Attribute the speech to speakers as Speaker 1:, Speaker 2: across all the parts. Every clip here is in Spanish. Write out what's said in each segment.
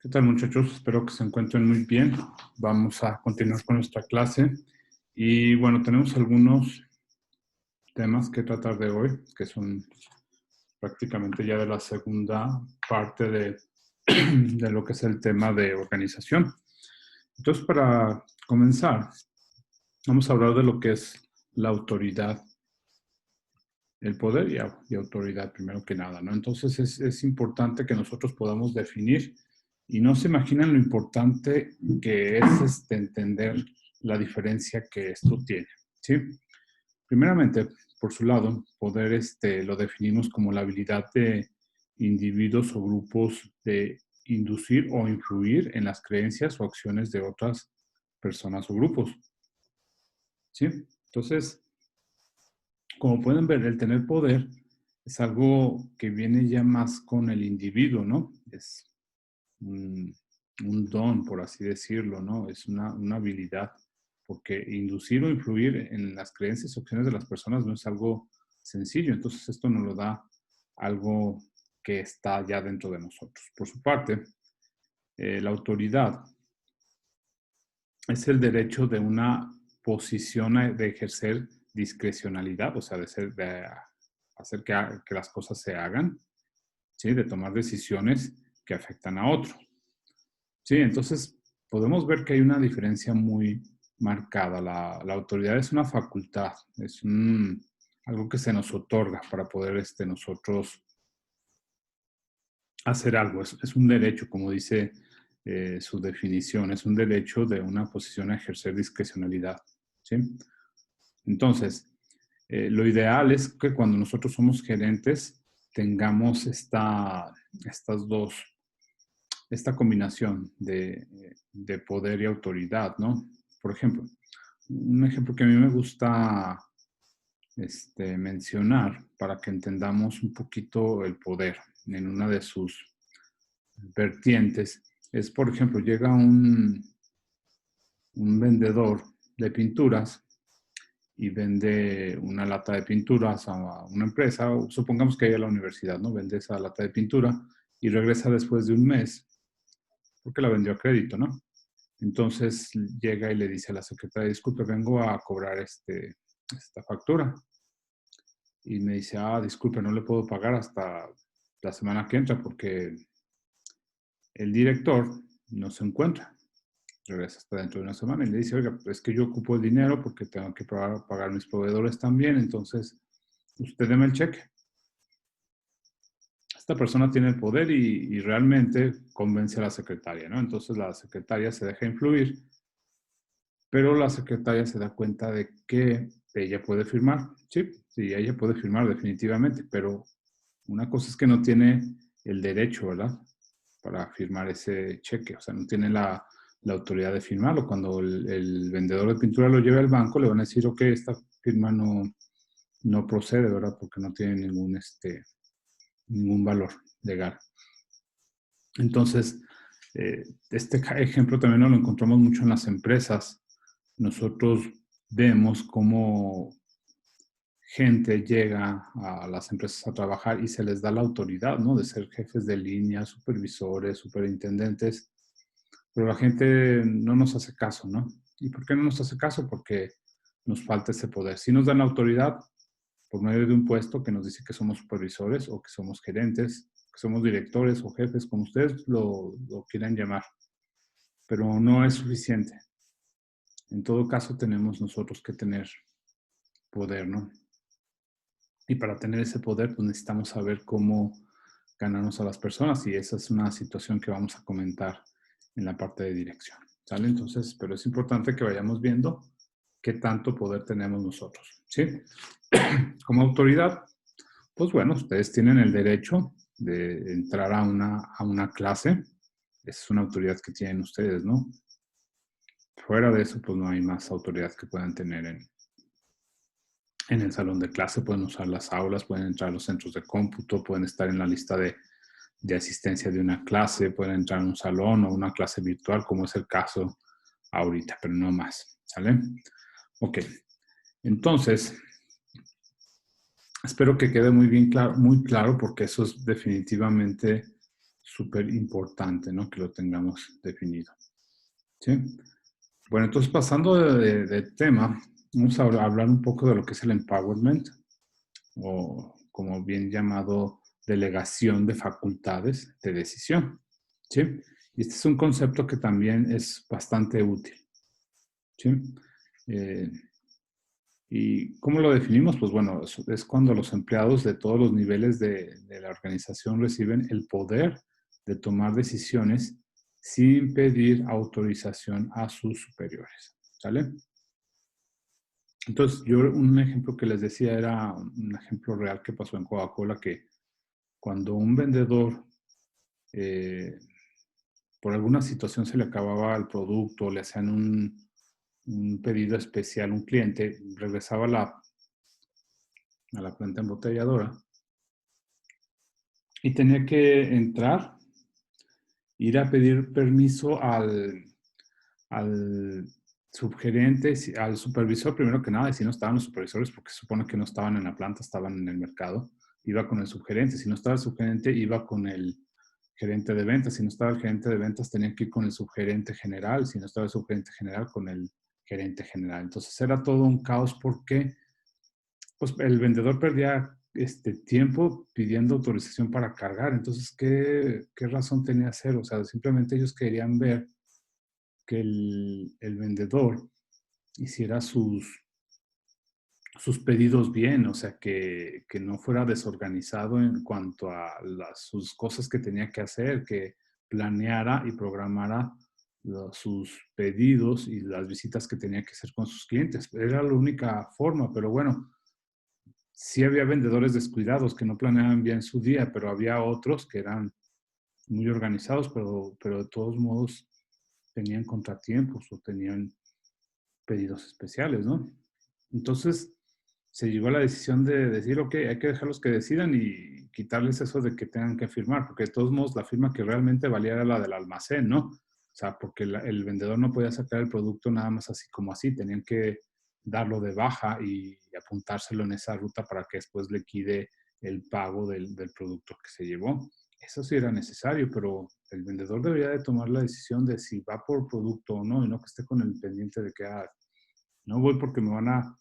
Speaker 1: ¿Qué tal, muchachos? Espero que se encuentren muy bien. Vamos a continuar con nuestra clase. Y bueno, tenemos algunos temas que tratar de hoy, que son prácticamente ya de la segunda parte de lo que es el tema de organización. Entonces, para comenzar, vamos a hablar de lo que es la autoridad, el poder y autoridad, primero que nada, ¿no? Entonces, es importante que nosotros podamos definir. Y no se imaginan lo importante que es entender la diferencia que esto tiene, ¿sí? Primeramente, por su lado, poder lo definimos como la habilidad de individuos o grupos de inducir o influir en las creencias o acciones de otras personas o grupos, ¿sí? Entonces, como pueden ver, el tener poder es algo que viene ya más con el individuo, ¿no? Es un don, por así decirlo, ¿no? Es una habilidad, porque inducir o influir en las creencias y opciones de las personas no es algo sencillo. Entonces, esto nos lo da algo que está ya dentro de nosotros. Por su parte, la autoridad es el derecho de una posición de ejercer discrecionalidad, o sea, de hacer que las cosas se hagan, ¿sí? De tomar decisiones que afectan a otro. Sí, entonces podemos ver que hay una diferencia muy marcada. La autoridad es una facultad, es algo que se nos otorga para poder nosotros hacer algo. Es un derecho, como dice su definición, es un derecho de una posición a ejercer discrecionalidad. ¿Sí? Entonces, lo ideal es que cuando nosotros somos gerentes tengamos esta combinación de poder y autoridad, ¿no? Por ejemplo, un ejemplo que a mí me gusta mencionar para que entendamos un poquito el poder en una de sus vertientes es, por ejemplo, llega un vendedor de pinturas y vende una lata de pinturas a una empresa, o supongamos que hay a la universidad, ¿no? Vende esa lata de pintura y regresa después de un mes porque la vendió a crédito, ¿no? Entonces llega y le dice a la secretaria, disculpe, vengo a cobrar esta factura. Y me dice, disculpe, no le puedo pagar hasta la semana que entra porque el director no se encuentra. Regresa hasta dentro de una semana y le dice, oiga, es que yo ocupo el dinero porque tengo que pagar mis proveedores también, entonces usted deme el cheque. Esta persona tiene el poder y realmente convence a la secretaria, ¿no? Entonces la secretaria se deja influir, pero la secretaria se da cuenta de que ella puede firmar. Sí, ella puede firmar definitivamente, pero una cosa es que no tiene el derecho, ¿verdad? Para firmar ese cheque, o sea, no tiene la autoridad de firmarlo. Cuando el vendedor de pintura lo lleve al banco, le van a decir, ok, esta firma no procede, ¿verdad? Porque no tiene ningún valor legal. Entonces, este ejemplo también nos lo encontramos mucho en las empresas. Nosotros vemos cómo gente llega a las empresas a trabajar y se les da la autoridad, ¿no? De ser jefes de línea, supervisores, superintendentes, pero la gente no nos hace caso, ¿no? ¿Y por qué no nos hace caso? Porque nos falta ese poder. Si nos dan la autoridad por medio de un puesto que nos dice que somos supervisores o que somos gerentes, que somos directores o jefes, como ustedes lo quieran llamar, pero no es suficiente. En todo caso, tenemos nosotros que tener poder, ¿no? Y para tener ese poder, pues necesitamos saber cómo ganarnos a las personas y esa es una situación que vamos a comentar en la parte de dirección, ¿sale? Entonces, pero es importante que vayamos viendo qué tanto poder tenemos nosotros, ¿sí? Como autoridad, pues bueno, ustedes tienen el derecho de entrar a una clase. Es una autoridad que tienen ustedes, ¿no? Fuera de eso, pues no hay más autoridad que puedan tener en el salón de clase. Pueden usar las aulas, pueden entrar a los centros de cómputo, pueden estar en la lista de asistencia de una clase, pueden entrar en un salón o una clase virtual, como es el caso ahorita, pero no más, ¿sale? Ok, entonces, espero que quede muy bien claro, muy claro, porque eso es definitivamente súper importante, ¿no? Que lo tengamos definido. ¿Sí? Bueno, entonces pasando de tema, vamos a hablar un poco de lo que es el empowerment, o como bien llamado, delegación de facultades de decisión. ¿Sí? Y este es un concepto que también es bastante útil. ¿Sí? ¿Y cómo lo definimos? Pues bueno, es cuando los empleados de todos los niveles de la organización reciben el poder de tomar decisiones sin pedir autorización a sus superiores. ¿Sale? Entonces, yo un ejemplo que les decía era un ejemplo real que pasó en Coca-Cola, que cuando un vendedor por alguna situación se le acababa el producto, le hacían un pedido especial a un cliente, regresaba a la planta embotelladora y tenía que entrar, ir a pedir permiso al subgerente, al supervisor, primero que nada, y si no estaban los supervisores, porque se supone que no estaban en la planta, estaban en el mercado, iba con el subgerente. Si no estaba el subgerente, iba con el gerente de ventas. Si no estaba el gerente de ventas, tenía que ir con el subgerente general. Si no estaba el subgerente general, con el gerente general. Entonces era todo un caos porque pues, el vendedor perdía tiempo pidiendo autorización para cargar. Entonces, ¿qué razón tenía hacer? O sea, simplemente ellos querían ver que el vendedor hiciera sus pedidos bien, o sea, que no fuera desorganizado en cuanto a sus cosas que tenía que hacer, que planeara y programara sus pedidos y las visitas que tenía que hacer con sus clientes. Era la única forma, pero bueno, sí había vendedores descuidados que no planeaban bien su día, pero había otros que eran muy organizados, pero de todos modos tenían contratiempos o tenían pedidos especiales, ¿no? Entonces se llegó a la decisión de decir, ok, hay que dejarlos que decidan y quitarles eso de que tengan que firmar, porque de todos modos la firma que realmente valía era la del almacén, ¿no? O sea, porque el vendedor no podía sacar el producto nada más así como así, tenían que darlo de baja y apuntárselo en esa ruta para que después liquide el pago del producto que se llevó. Eso sí era necesario, pero el vendedor debería de tomar la decisión de si va por producto o no, y no que esté con el pendiente de que no voy porque me van a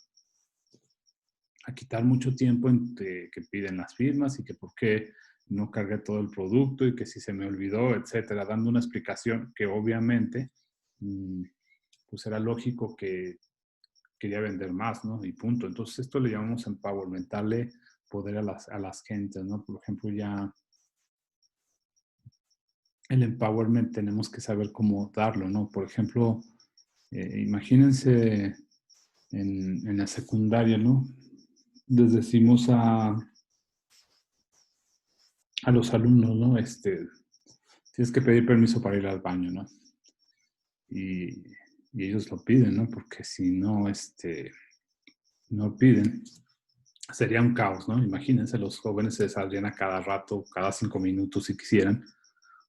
Speaker 1: quitar mucho tiempo entre que piden las firmas y que por qué no cargué todo el producto y que si se me olvidó, etcétera, dando una explicación que obviamente pues era lógico que quería vender más, ¿no? Y punto. Entonces esto le llamamos empowerment, darle poder a las gentes, ¿no? Por ejemplo, ya el empowerment tenemos que saber cómo darlo, ¿no? Por ejemplo, imagínense en la secundaria, ¿no? Les decimos a los alumnos, ¿no? Tienes que pedir permiso para ir al baño, ¿no? Y ellos lo piden, ¿no? Porque si no, no piden, sería un caos, ¿no? Imagínense, los jóvenes se saldrían a cada rato, cada 5 minutos si quisieran,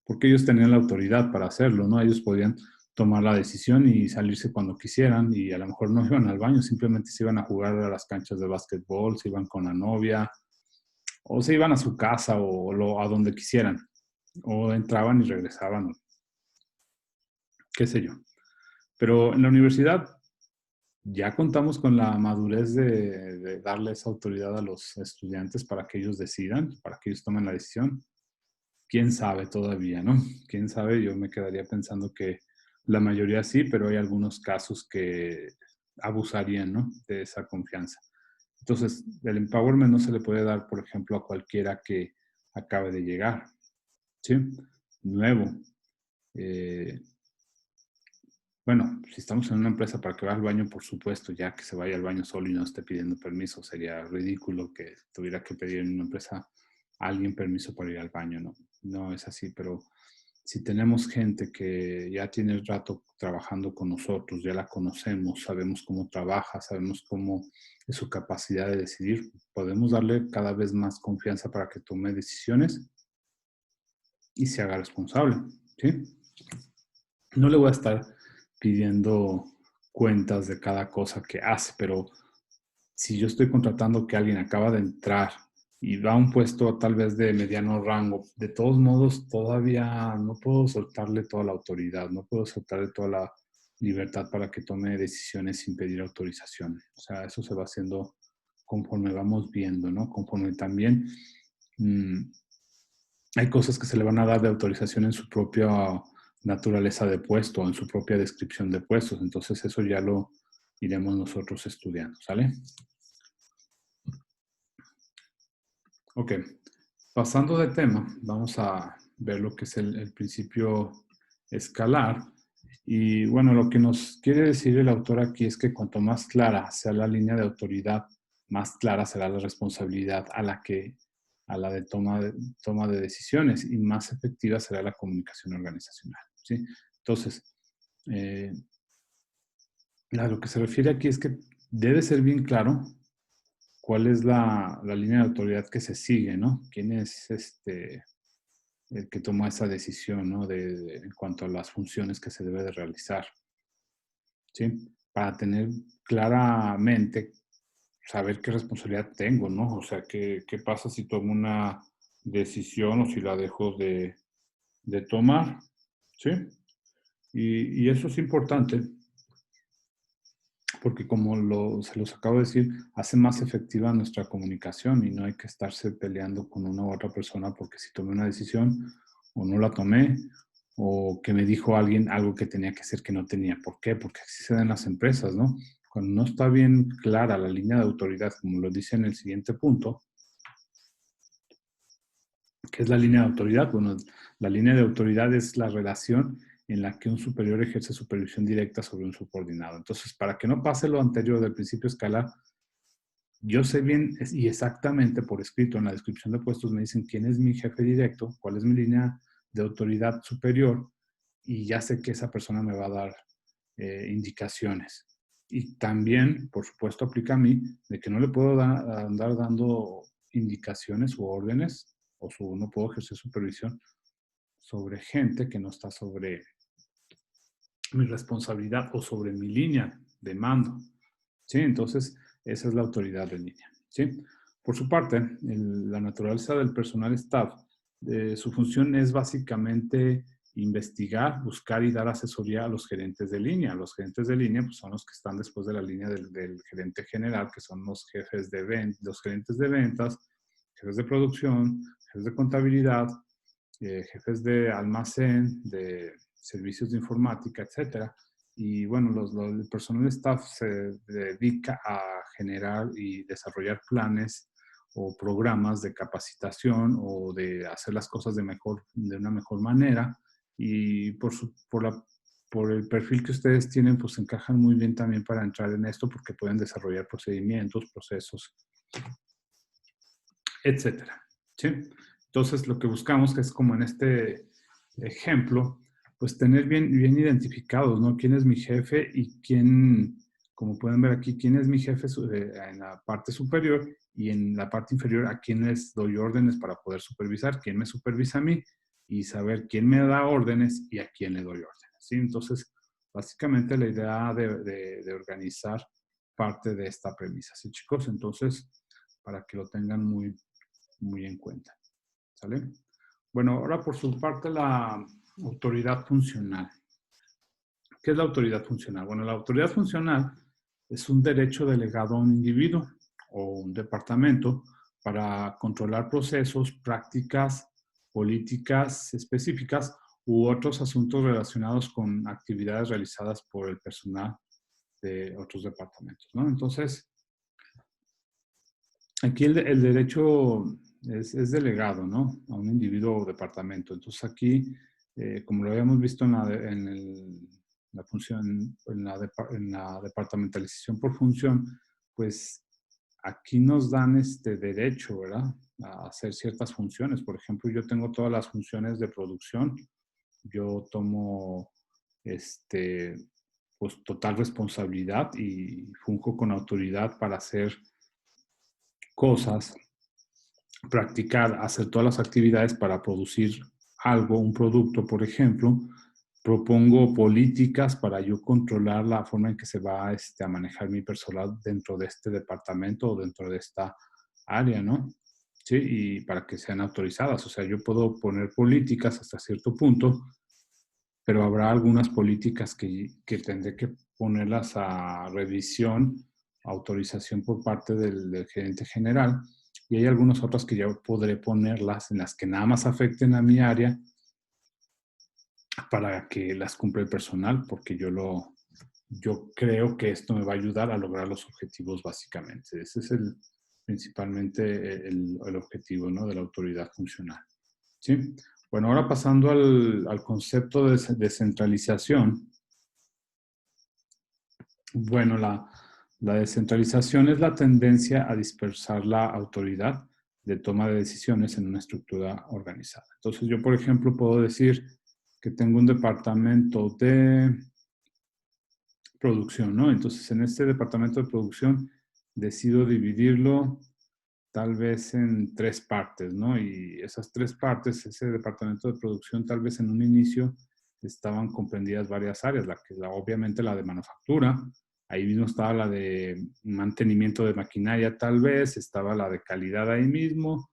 Speaker 1: porque ellos tenían la autoridad para hacerlo, ¿no? Ellos podían tomar la decisión y salirse cuando quisieran y a lo mejor no iban al baño, simplemente se iban a jugar a las canchas de básquetbol, se iban con la novia, o se iban a su casa o a donde quisieran, o entraban y regresaban, qué sé yo. Pero en la universidad ya contamos con la madurez de darle esa autoridad a los estudiantes para que ellos decidan, para que ellos tomen la decisión. ¿Quién sabe todavía, no? ¿Quién sabe? Yo me quedaría pensando que la mayoría sí, pero hay algunos casos que abusarían, ¿no? De esa confianza. Entonces, el empowerment no se le puede dar, por ejemplo, a cualquiera que acabe de llegar, ¿sí? Nuevo. Bueno, si estamos en una empresa para que vaya al baño, por supuesto, ya que se vaya al baño solo y no esté pidiendo permiso. Sería ridículo que tuviera que pedir en una empresa a alguien permiso para ir al baño, ¿no? No es así, pero si tenemos gente que ya tiene rato trabajando con nosotros, ya la conocemos, sabemos cómo trabaja, sabemos cómo es su capacidad de decidir, podemos darle cada vez más confianza para que tome decisiones y se haga responsable, ¿sí? No le voy a estar pidiendo cuentas de cada cosa que hace, pero si yo estoy contratando que alguien acaba de entrar y va a un puesto tal vez de mediano rango, de todos modos todavía no puedo soltarle toda la autoridad, no puedo soltarle toda la libertad para que tome decisiones sin pedir autorización. O sea, eso se va haciendo conforme vamos viendo, ¿no? Conforme también hay cosas que se le van a dar de autorización en su propia naturaleza de puesto, en su propia descripción de puestos. Entonces eso ya lo iremos nosotros estudiando, ¿sale? Ok, pasando de tema, vamos a ver lo que es el principio escalar. Y bueno, lo que nos quiere decir el autor aquí es que cuanto más clara sea la línea de autoridad, más clara será la responsabilidad a la de toma de decisiones y más efectiva será la comunicación organizacional, ¿sí? Entonces, eh, lo que se refiere aquí es que debe ser bien claro cuál es la línea de autoridad que se sigue, ¿no? ¿Quién es el que toma esa decisión, ¿no? En cuanto a las funciones que se debe de realizar, ¿sí? Para tener claramente, saber qué responsabilidad tengo, ¿no? O sea, qué pasa si tomo una decisión o si la dejo de tomar, ¿sí? Y eso es importante porque como se los acabo de decir, hace más efectiva nuestra comunicación y no hay que estarse peleando con una u otra persona porque si tomé una decisión o no la tomé o que me dijo alguien algo que tenía que hacer que no tenía. ¿Por qué? Porque así se dan las empresas, ¿no? Cuando no está bien clara la línea de autoridad, como lo dice en el siguiente punto, ¿qué es la línea de autoridad? Bueno, la línea de autoridad es la relación en la que un superior ejerce supervisión directa sobre un subordinado. Entonces, para que no pase lo anterior del principio escalar, yo sé bien y exactamente por escrito en la descripción de puestos me dicen quién es mi jefe directo, cuál es mi línea de autoridad superior y ya sé que esa persona me va a dar indicaciones. Y también, por supuesto, aplica a mí de que no le puedo andar dando indicaciones o órdenes o no puedo ejercer supervisión sobre gente que no está sobre mi responsabilidad o sobre mi línea de mando. ¿Sí? Entonces, esa es la autoridad de línea. ¿Sí? Por su parte, la naturaleza del personal staff, su función es básicamente investigar, buscar y dar asesoría a los gerentes de línea. Los gerentes de línea pues, son los que están después de la línea del gerente general, que son los jefes de los gerentes de ventas, jefes de producción, jefes de contabilidad, jefes de almacén, de servicios de informática, etcétera. Y bueno, el personal staff se dedica a generar y desarrollar planes o programas de capacitación o de hacer las cosas de una mejor manera. Y por el perfil que ustedes tienen, pues encajan muy bien también para entrar en esto porque pueden desarrollar procedimientos, procesos, etcétera. ¿Sí? Entonces, lo que buscamos, que es como en este ejemplo, pues tener bien identificados, ¿no? ¿Quién es mi jefe y quién, como pueden ver aquí, quién es mi jefe en la parte superior y en la parte inferior a quién les doy órdenes para poder supervisar, quién me supervisa a mí y saber quién me da órdenes y a quién le doy órdenes, ¿sí? Entonces, básicamente la idea de organizar parte de esta premisa, ¿sí, chicos? Entonces, para que lo tengan muy en cuenta. ¿Sale? Bueno, ahora por su parte la autoridad funcional. ¿Qué es la autoridad funcional? Bueno, la autoridad funcional es un derecho delegado a un individuo o un departamento para controlar procesos, prácticas, políticas específicas u otros asuntos relacionados con actividades realizadas por el personal de otros departamentos, ¿no? Entonces, aquí el derecho es delegado, ¿no? A un individuo o departamento. Entonces aquí, como lo habíamos visto la función, en la departamentalización por función, pues aquí nos dan este derecho, ¿verdad? A hacer ciertas funciones. Por ejemplo, yo tengo todas las funciones de producción. Yo tomo, pues total responsabilidad y funjo con autoridad para hacer cosas, practicar, hacer todas las actividades para producir algo, un producto, por ejemplo. Propongo políticas para yo controlar la forma en que se va a manejar mi personal dentro de este departamento o dentro de esta área, ¿no? ¿sí? Y para que sean autorizadas. O sea, yo puedo poner políticas hasta cierto punto, pero habrá algunas políticas que tendré que ponerlas a revisión, autorización por parte del gerente general, y hay algunas otras que ya podré ponerlas en las que nada más afecten a mi área para que las cumpla el personal, porque yo creo que esto me va a ayudar a lograr los objetivos básicamente. Ese es principalmente el objetivo, ¿no?, de la autoridad funcional. ¿Sí? Bueno, ahora pasando al concepto de descentralización. Bueno, la descentralización es la tendencia a dispersar la autoridad de toma de decisiones en una estructura organizada. Entonces, yo, por ejemplo, puedo decir que tengo un departamento de producción, ¿no? Entonces, en este departamento de producción decido dividirlo tal vez en 3 partes, ¿no? Y esas 3 partes, ese departamento de producción, tal vez en un inicio estaban comprendidas varias áreas, obviamente la de manufactura, ahí mismo estaba la de mantenimiento de maquinaria tal vez, estaba la de calidad ahí mismo,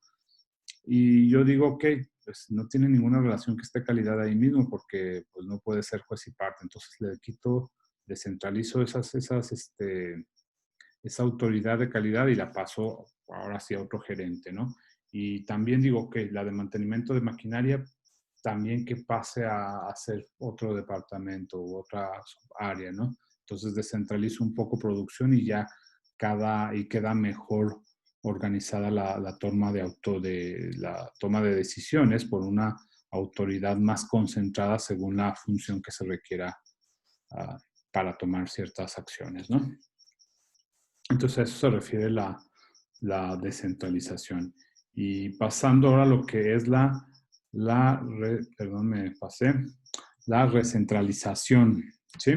Speaker 1: y yo digo, ok, pues no tiene ninguna relación que esté calidad ahí mismo porque pues no puede ser juez y parte, entonces le quito, descentralizo esa autoridad de calidad y la paso ahora sí a otro gerente, ¿no? Y también digo que la de mantenimiento de maquinaria, también que pase a ser otro departamento u otra área, ¿no? Entonces descentralizo un poco producción y ya queda mejor organizada la toma de decisiones por una autoridad más concentrada según la función que se requiera para tomar ciertas acciones, ¿no? Entonces a eso se refiere la descentralización. Y pasando ahora a lo que es perdón, me pasé, la recentralización, ¿sí?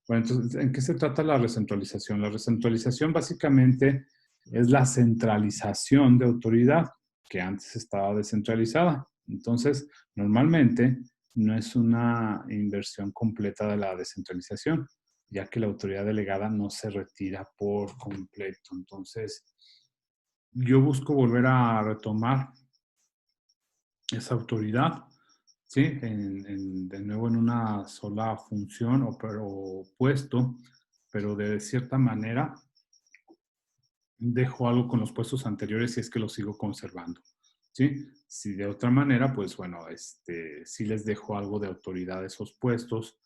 Speaker 1: Bueno, entonces, ¿en qué se trata la recentralización? La recentralización básicamente es la centralización de autoridad que antes estaba descentralizada. Entonces, normalmente no es una inversión completa de la descentralización, ya que la autoridad delegada no se retira por completo. Entonces, yo busco volver a retomar esa autoridad, ¿sí? De nuevo en una sola función o puesto, pero de cierta manera dejo algo con los puestos anteriores si es que los sigo conservando, ¿sí? Si de otra manera, pues bueno, sí les dejo algo de autoridad a esos puestos,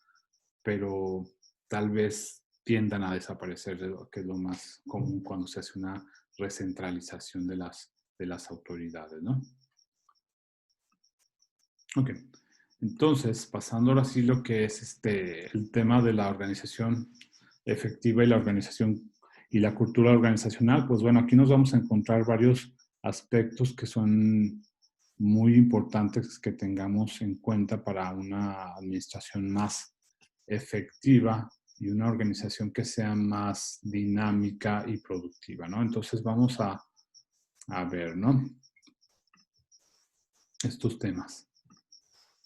Speaker 1: pero tal vez tiendan a desaparecer, que es lo más común cuando se hace una recentralización de las autoridades, ¿no? Ok. Entonces, pasando ahora sí lo que es el tema de la organización efectiva y la organización y la cultura organizacional, pues bueno, aquí nos vamos a encontrar varios aspectos que son muy importantes que tengamos en cuenta para una administración más efectiva y una organización que sea más dinámica y productiva, ¿no? Entonces vamos a ver, ¿no? Estos temas.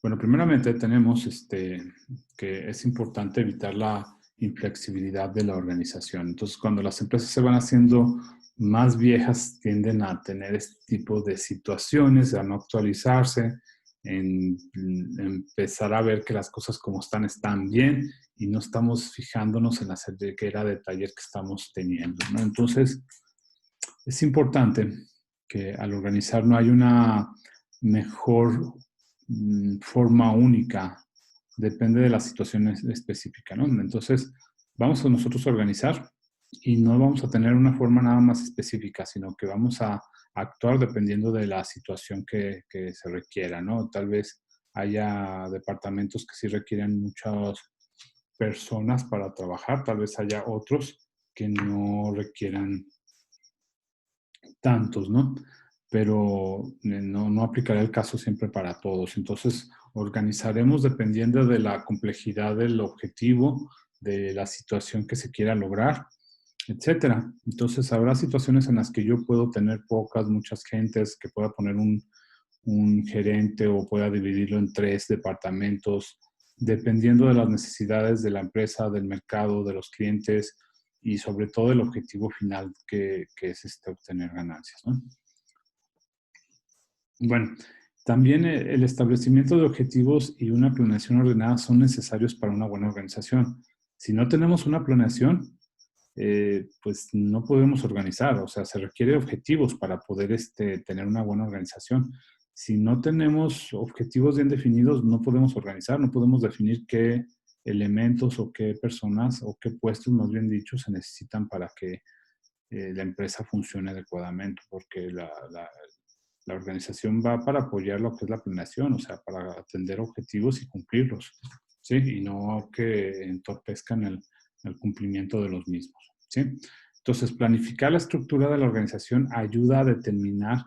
Speaker 1: Bueno, primeramente tenemos que es importante evitar la inflexibilidad de la organización. Entonces, cuando las empresas se van haciendo más viejas, tienden a tener este tipo de situaciones, a no actualizarse, empezar a ver que las cosas como están bien y no estamos fijándonos en la ceguera de taller que estamos teniendo, ¿no? Entonces, es importante que al organizar no hay una mejor forma única, depende de la situación específica, ¿no? Entonces, vamos a nosotros a organizar y no vamos a tener una forma nada más específica, sino que vamos a actuar dependiendo de la situación que se requiera, ¿no? Tal vez haya departamentos que sí requieren muchas personas para trabajar, tal vez haya otros que no requieran tantos, ¿no? Pero no aplicará el caso siempre para todos. Entonces, organizaremos dependiendo de la complejidad del objetivo, de la situación que se quiera lograr, etcétera. Entonces, habrá situaciones en las que yo puedo tener muchas gentes, que pueda poner un gerente o pueda dividirlo en 3 departamentos, dependiendo de las necesidades de la empresa, del mercado, de los clientes y sobre todo el objetivo final que es obtener ganancias, ¿no? Bueno, también el establecimiento de objetivos y una planeación ordenada son necesarios para una buena organización. Si no tenemos una planeación, pues no podemos organizar, o sea, se requiere objetivos para poder tener una buena organización. Si no tenemos objetivos bien definidos, no podemos organizar, no podemos definir qué elementos o qué personas o qué puestos, más bien dicho, se necesitan para que la empresa funcione adecuadamente, porque la organización va para apoyar lo que es la planeación, o sea, para atender objetivos y cumplirlos, ¿sí? Y no que entorpezcan el cumplimiento de los mismos, ¿sí? Entonces, planificar la estructura de la organización ayuda a determinar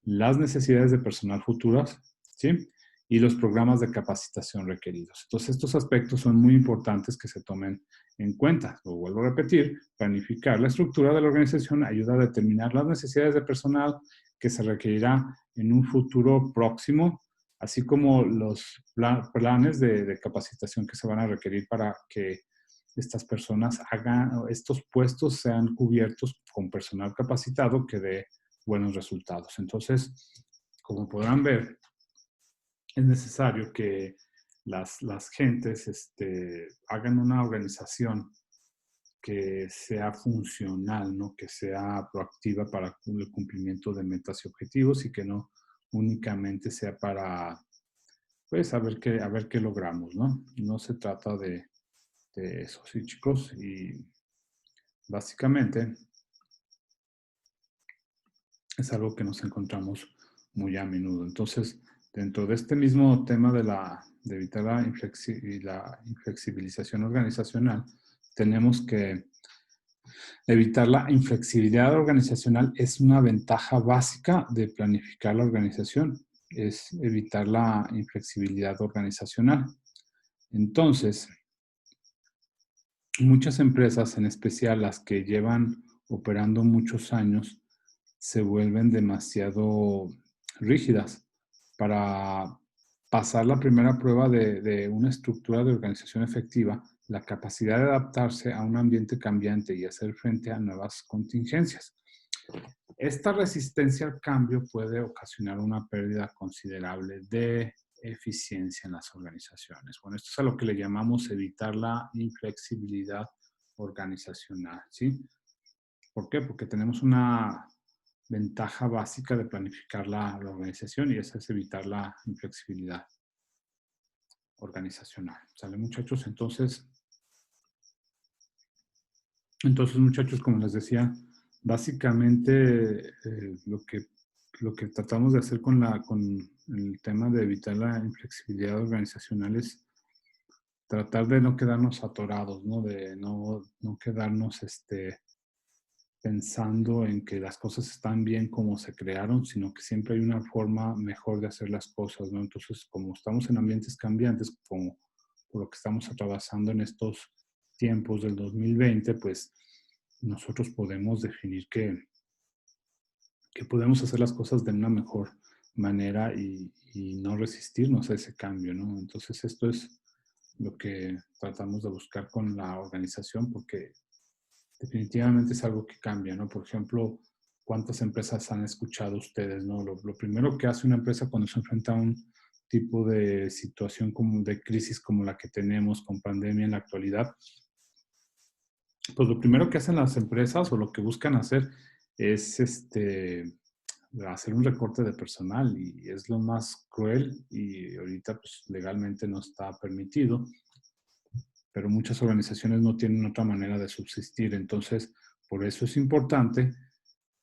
Speaker 1: las necesidades de personal futuras, ¿sí? Y los programas de capacitación requeridos. Entonces, estos aspectos son muy importantes que se tomen en cuenta. Lo vuelvo a repetir, planificar la estructura de la organización ayuda a determinar las necesidades de personal que se requerirá en un futuro próximo, así como los planes de capacitación que se van a requerir para que estas personas hagan, estos puestos sean cubiertos con personal capacitado que dé buenos resultados. Entonces, como podrán ver, es necesario que las gentes hagan una organización que sea funcional, ¿no? Que sea proactiva para el cumplimiento de metas y objetivos y que no únicamente sea para, pues, a ver qué logramos, ¿no? No se trata de eso, sí, chicos, y básicamente es algo que nos encontramos muy a menudo. Entonces, dentro de este mismo tema de evitar la inflexibilización organizacional, tenemos que evitar la inflexibilidad organizacional es una ventaja básica de planificar la organización, es evitar la inflexibilidad organizacional. Entonces, muchas empresas, en especial las que llevan operando muchos años, se vuelven demasiado rígidas para pasar la primera prueba de una estructura de organización efectiva, la capacidad de adaptarse a un ambiente cambiante y hacer frente a nuevas contingencias. Esta resistencia al cambio puede ocasionar una pérdida considerable de eficiencia en las organizaciones. Bueno, esto es a lo que le llamamos evitar la inflexibilidad organizacional, ¿sí? ¿Por qué? Porque tenemos una ventaja básica de planificar la organización y esa es evitar la inflexibilidad organizacional. ¿Sale, muchachos? Entonces, muchachos, como les decía, básicamente lo que tratamos de hacer con el tema de evitar la inflexibilidad organizacional es tratar de no quedarnos atorados, ¿no? De no quedarnos pensando en que las cosas están bien como se crearon, sino que siempre hay una forma mejor de hacer las cosas, ¿no? Entonces, como estamos en ambientes cambiantes, como por lo que estamos atravesando en estos tiempos del 2020, pues nosotros podemos definir que podemos hacer las cosas de una mejor manera y no resistirnos a ese cambio, ¿no? Entonces, esto es lo que tratamos de buscar con la organización, porque definitivamente es algo que cambia, ¿no? Por ejemplo, ¿cuántas empresas han escuchado ustedes, no? Lo primero que hace una empresa cuando se enfrenta a un tipo de situación como de crisis como la que tenemos con pandemia en la actualidad, pues lo primero que hacen las empresas o lo que buscan hacer es hacer un recorte de personal y es lo más cruel y ahorita pues legalmente no está permitido, pero muchas organizaciones no tienen otra manera de subsistir. Entonces, por eso es importante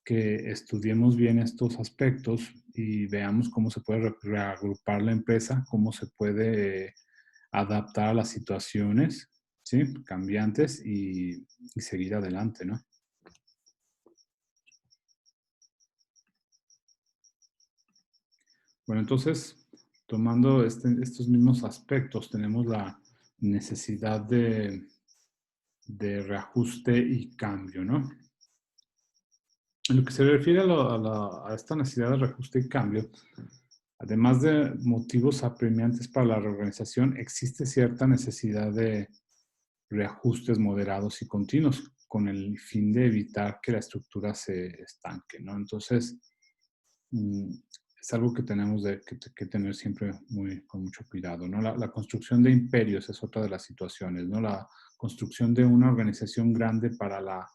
Speaker 1: que estudiemos bien estos aspectos y veamos cómo se puede reagrupar la empresa, cómo se puede adaptar a las situaciones, ¿sí? Cambiantes y seguir adelante, ¿no? Bueno, entonces, tomando estos mismos aspectos, tenemos la necesidad de reajuste y cambio, ¿no? En lo que se refiere a esta necesidad de reajuste y cambio, además de motivos apremiantes para la reorganización, existe cierta necesidad de reajustes moderados y continuos con el fin de evitar que la estructura se estanque, ¿no? Entonces, mm, es algo que tenemos que tener siempre con mucho cuidado, ¿no? La construcción de imperios es otra de las situaciones, ¿no? La construcción de una organización grande para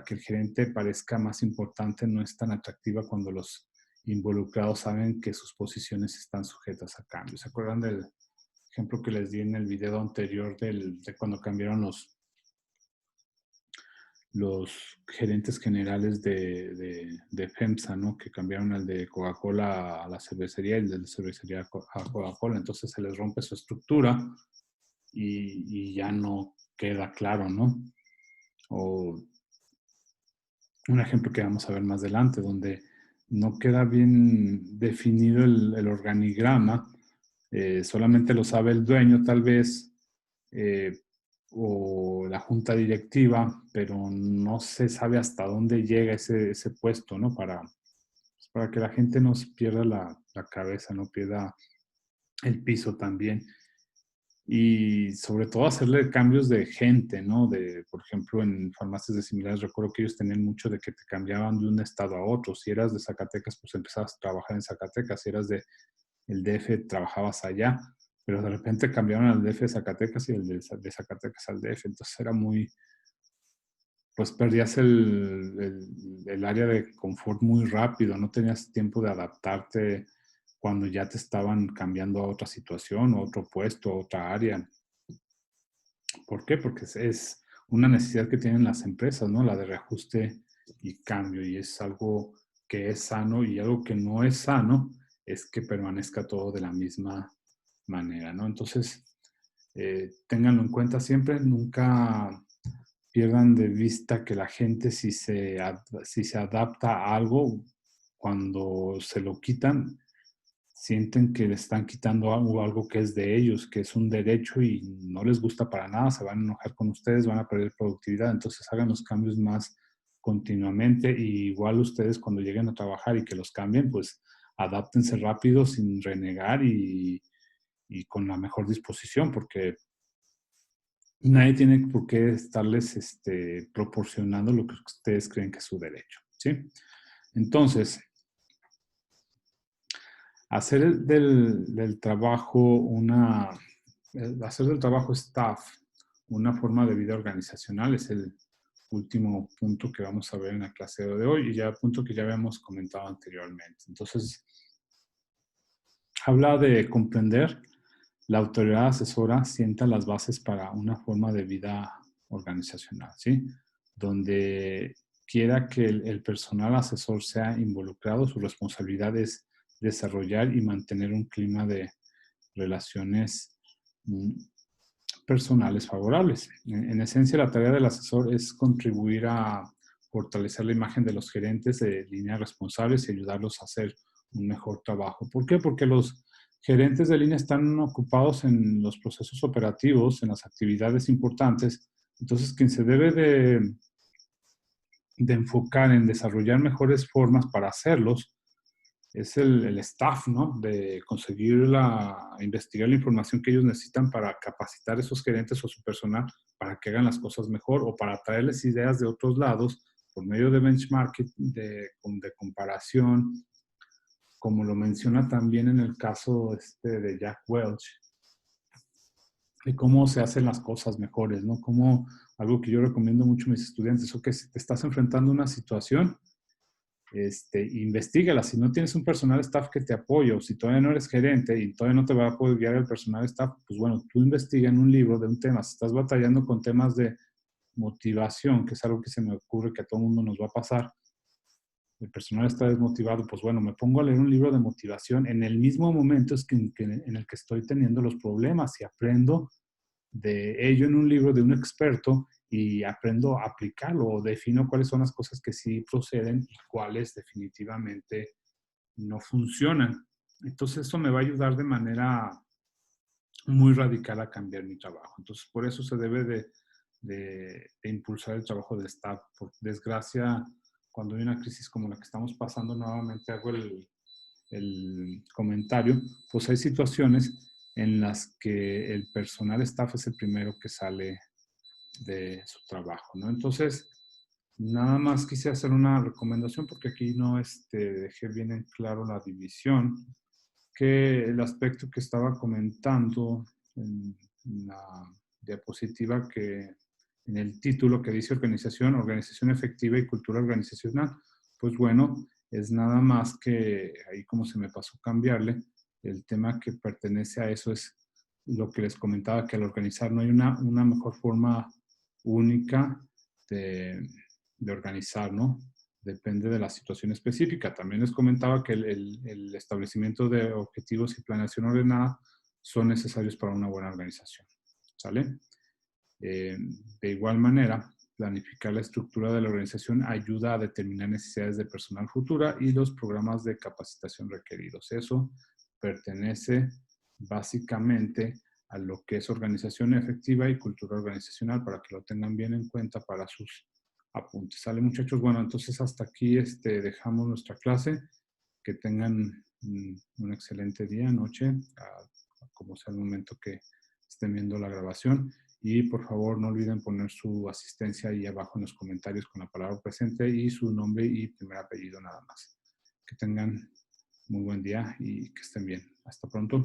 Speaker 1: que el gerente parezca más importante no es tan atractiva cuando los involucrados saben que sus posiciones están sujetas a cambios. ¿Se acuerdan del ejemplo que les di en el video anterior de cuando cambiaron los gerentes generales de FEMSA, ¿no? Que cambiaron al de Coca-Cola a la cervecería y el de la cervecería a Coca-Cola? Entonces se les rompe su estructura y ya no queda claro, ¿no? O un ejemplo que vamos a ver más adelante, donde no queda bien definido el organigrama, solamente lo sabe el dueño tal vez, eh, o la junta directiva, pero no se sabe hasta dónde llega ese puesto, ¿no? Para que la gente no se pierda la cabeza, no pierda el piso también. Y sobre todo hacerle cambios de gente, ¿no? Por ejemplo, en farmacias de similares, recuerdo que ellos tenían mucho de que te cambiaban de un estado a otro. Si eras de Zacatecas, pues empezabas a trabajar en Zacatecas. Si eras el DF, trabajabas allá. Pero de repente cambiaron al DF de Zacatecas y de Zacatecas al DF. Entonces era pues perdías el área de confort muy rápido. No tenías tiempo de adaptarte cuando ya te estaban cambiando a otra situación, a otro puesto, a otra área. ¿Por qué? Porque es una necesidad que tienen las empresas, ¿no? La de reajuste y cambio, y es algo que es sano, y algo que no es sano es que permanezca todo de la misma manera, ¿no? Entonces, ténganlo en cuenta siempre, nunca pierdan de vista que la gente si se adapta a algo, cuando se lo quitan, sienten que le están quitando algo que es de ellos, que es un derecho y no les gusta para nada, se van a enojar con ustedes, van a perder productividad. Entonces hagan los cambios más continuamente, y igual ustedes cuando lleguen a trabajar y que los cambien, pues adáptense rápido sin renegar y con la mejor disposición, porque nadie tiene por qué estarles proporcionando lo que ustedes creen que es su derecho, ¿sí? Entonces, hacer del trabajo hacer del trabajo staff una forma de vida organizacional es el último punto que vamos a ver en la clase de hoy, y ya punto que ya habíamos comentado anteriormente. Entonces, habla de comprender la autoridad asesora sienta las bases para una forma de vida organizacional, ¿sí? Donde quiera que el personal asesor sea involucrado, su responsabilidad es desarrollar y mantener un clima de relaciones personales favorables. En esencia, la tarea del asesor es contribuir a fortalecer la imagen de los gerentes de línea responsables y ayudarlos a hacer un mejor trabajo. ¿Por qué? Porque los gerentes de línea están ocupados en los procesos operativos, en las actividades importantes. Entonces, quien se debe de enfocar en desarrollar mejores formas para hacerlos es el staff, ¿no? De investigar la información que ellos necesitan para capacitar a esos gerentes o su personal para que hagan las cosas mejor, o para traerles ideas de otros lados por medio de benchmarking, de comparación, como lo menciona también en el caso de Jack Welch, de cómo se hacen las cosas mejores, ¿no? Como algo que yo recomiendo mucho a mis estudiantes, o que si te estás enfrentando a una situación, investígala. Si no tienes un personal staff que te apoye, o si todavía no eres gerente y todavía no te va a poder guiar el personal staff, pues bueno, tú investiga en un libro de un tema. Si estás batallando con temas de motivación, que es algo que se me ocurre que a todo mundo nos va a pasar, el personal está desmotivado, pues bueno, me pongo a leer un libro de motivación en el mismo momento en el que estoy teniendo los problemas, y aprendo de ello en un libro de un experto, y aprendo a aplicarlo, o defino cuáles son las cosas que sí proceden y cuáles definitivamente no funcionan. Entonces eso me va a ayudar de manera muy radical a cambiar mi trabajo. Entonces por eso se debe de impulsar el trabajo de staff. Por desgracia, cuando hay una crisis como la que estamos pasando, nuevamente hago el comentario, pues hay situaciones en las que el personal staff es el primero que sale de su trabajo, ¿no? Entonces, Nada más quise hacer una recomendación porque aquí no dejé bien en claro la división, que el aspecto que estaba comentando en la diapositiva, que en el título que dice organización, organización efectiva y cultura organizacional, pues bueno, es nada más que ahí como se me pasó cambiarle, el tema que pertenece a eso es lo que les comentaba, que al organizar no hay una mejor forma única de, de organizar, ¿no? Depende de la situación específica. También les comentaba que el establecimiento de objetivos y planeación ordenada son necesarios para una buena organización. ¿Sale? De igual manera, planificar la estructura de la organización ayuda a determinar necesidades de personal futura y los programas de capacitación requeridos. Eso pertenece básicamente a lo que es organización efectiva y cultura organizacional para que lo tengan bien en cuenta para sus apuntes. ¿Sale, muchachos? Bueno, entonces hasta aquí dejamos nuestra clase. Que tengan un excelente día, noche, como sea el momento que estén viendo la grabación. Y por favor no olviden poner su asistencia ahí abajo en los comentarios con la palabra presente y su nombre y primer apellido nada más. Que tengan muy buen día y que estén bien. Hasta pronto.